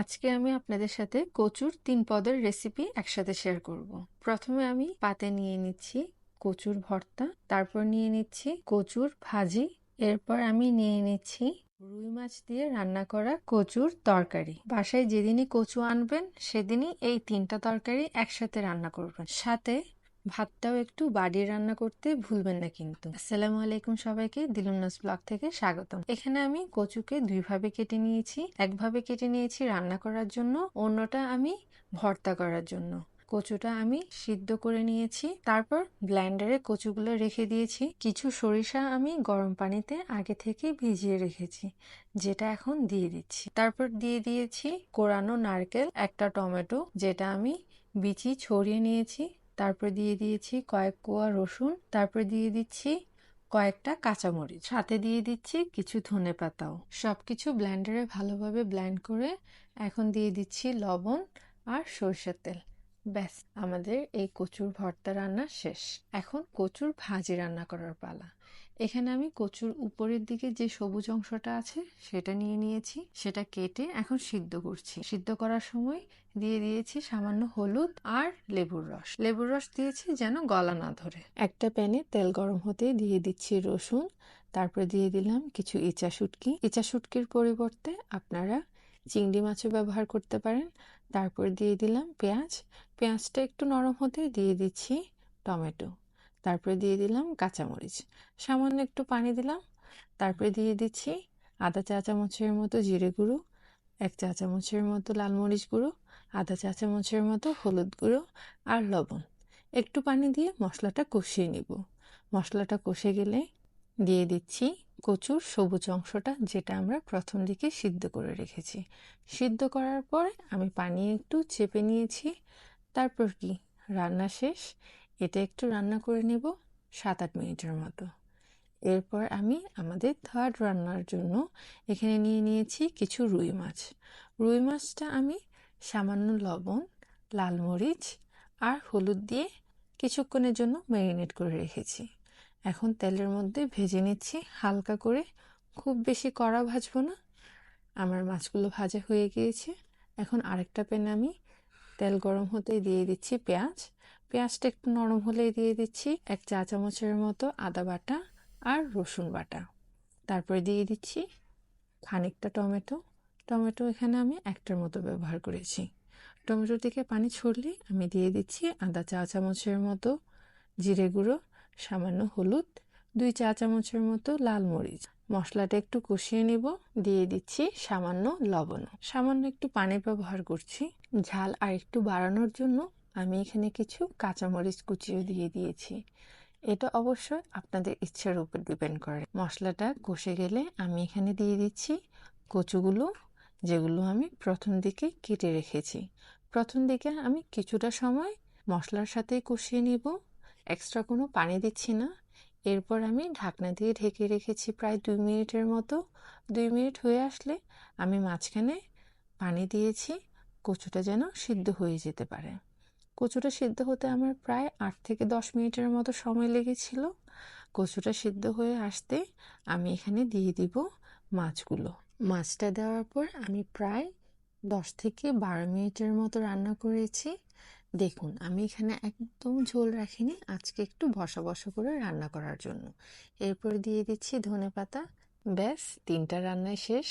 আজকে আমি আপনাদের সাথে কচুর ৩ পদের রেসিপি একসাথে শেয়ার করব। প্রথমে আমি পাতে নিয়ে নিচ্ছি কচুর ভর্তা, তারপর নিয়ে নিচ্ছি কচুর ভাজি, এরপর আমি নিয়ে নিচ্ছি রুই মাছ দিয়ে রান্না করা কচুর তরকারি। বাসায় যেদিনই কচু আনবেন সেদিনই এই ৩টা তরকারি একসাথে রান্না করবেন। সাথে ভাতটাও একটু বাড়িয়ে রান্না করতে ভুলবেন না কিন্তু। আসসালামু আলাইকুম সবাইকে, দিলুন্নাস ব্লগ থেকে স্বাগতম। এখানে আমি কচুকে দুইভাবে কেটে নিয়েছি। একভাবে কেটে নিয়েছি রান্না করার জন্য, অন্যটা আমি ভর্তা করার জন্য। কচুটা আমি সিদ্ধ করে নিয়েছি, তারপর ব্লেন্ডারে কচুগুলো রেখে দিয়েছি। কিছু সরিষা আমি গরম পানিতে আগে থেকে ভিজিয়ে রেখেছি, যেটা এখন দিয়ে দিচ্ছি। তারপর দিয়ে দিয়েছি কোরানো নারকেল, একটা টমেটো যেটা আমি বিচি ছড়িয়ে নিয়েছি, তারপর দিয়ে দিয়েছি কয়েক কোয়া রসুন, তারপর দিয়ে দিচ্ছি কয়েকটা কাঁচামরিচ, সাথে দিয়ে দিচ্ছি কিছু ধনেপাতাও। সবকিছু ব্লেন্ডারে ভালোভাবে ব্লেন্ড করে এখন দিয়ে দিচ্ছি লবণ আর সরষের তেল। ব্যাস, আমাদের এই কচুর ভর্তা রান্না শেষ। এখন কচুর ভাজি রান্না করার পালা। এখানে আমি কচুর উপরের দিকে যে সবুজ অংশটা আছে সেটা নিয়ে নিয়েছি, সেটা কেটে এখন সিদ্ধ করছি। সিদ্ধ করার সময় দিয়ে দিয়েছি সামান্য হলুদ আর লেবুর রস। লেবুর রস দিয়েছি যেন গলা না ধরে। একটা প্যানে তেল গরম হতে দিয়ে দিচ্ছি রসুন, তারপরে দিয়ে দিলাম কিছু ইচা শুটকি। ইচা শুটকির পরিবর্তে আপনারা চিংড়ি মাছও ব্যবহার করতে পারেন। তারপর দিয়ে দিলাম পেঁয়াজ। পেঁয়াজটা একটু নরম হতে দিয়ে দিচ্ছি টমেটো, তারপরে দিয়ে দিলাম কাঁচামরিচ, সামান্য একটু পানি দিলাম। তারপরে দিয়ে দিচ্ছি আধা চা চামচের মতো জিরে গুঁড়ো, 1 চা চামচের মতো লাল মরিচ গুঁড়ো, আধা চা চামচের মতো হলুদ গুঁড়ো আর লবণ। একটু পানি দিয়ে মশলাটা কষিয়ে নিব। মশলাটা কষে গেলে দিয়ে দিচ্ছি কচুর সবুজ অংশটা, যেটা আমরা প্রথম দিকে সিদ্ধ করে রেখেছি। সিদ্ধ করার পরে আমি পানি একটু চেপে নিয়েছি। তারপর কি, রান্না শেষ। এটা একটু রান্না করে নেব 7-8 মিনিটের মতো। এরপর আমি আমাদের থার্ড রান্নার জন্য এখানে নিয়ে নিয়েছি কিছু রুই মাছ। রুই মাছটা আমি সামান্য লবণ, লাল মরিচ আর হলুদ দিয়ে কিছুক্ষণের জন্য ম্যারিনেট করে রেখেছি। এখন তেলের মধ্যে ভেজে নিচ্ছি হালকা করে, খুব বেশি কড়া ভাজবো না। আমার মাছগুলো ভাজা হয়ে গিয়েছে। এখন আরেকটা প্যানে আমি তেল গরম হতে দিয়ে দিচ্ছি পেঁয়াজ। পেঁয়াজটা একটু নরম হলেই দিয়ে দিচ্ছি 1 চা চামচের মতো আদা বাটা আর রসুন বাটা। তারপরে দিয়ে দিচ্ছি খানিকটা টমেটো। টমেটো এখানে আমি একটার মতো ব্যবহার করেছি। টমেটো থেকে পানি ছড়লে আমি দিয়ে দিচ্ছি আধা চা চামচের মতো জিরে গুঁড়ো, সামান্য হলুদ, 2 চা চামচের মতো লাল মরিচ। মশলাটা একটু কষিয়ে নিব। দিয়ে দিচ্ছি সামান্য লবণ, সামান্য একটু পানি ব্যবহার করছি। ঝাল আর একটু বাড়ানোর জন্য আমি এখানে কিছু কাঁচামরিচ কুচিও দিয়ে দিয়েছি। এটা অবশ্যই আপনাদের ইচ্ছার উপর ডিপেন্ড করে। মশলাটা কষে গেলে আমি এখানে দিয়ে দিচ্ছি কচুগুলো, যেগুলো আমি প্রথম দিকে কেটে রেখেছি। প্রথম দিকে আমি কিছুটা সময় মশলার সাথেই কষিয়ে নিব, এক্সট্রা কোনো পানি দিচ্ছি না। এরপর আমি ঢাকনা দিয়ে ঢেকে রেখেছি প্রায় 2 মিনিটের মতো। 2 মিনিট হয়ে আসলে আমি মাঝখানে পানি দিয়েছি, কচুটা যেন সিদ্ধ হয়ে যেতে পারে। কচুটা সিদ্ধ হতে আমার প্রায় 8 থেকে 10 মিনিটের মতো সময় লেগেছিল। কচুটা সিদ্ধ হয়ে আসতে আমি এখানে দিয়ে দিব মাছগুলো। মাছটা দেওয়ার পর আমি প্রায় 10 থেকে 12 মিনিটের মতো রান্না করেছি। দেখুন, আমি এখানে একদম ঝোল রাখিনি, আজকে একটু বসা বসা করে রান্না করার জন্য। এরপর দিয়ে দিচ্ছি ধনেপাতা। ব্যাস, 3টা রান্নায় শেষ।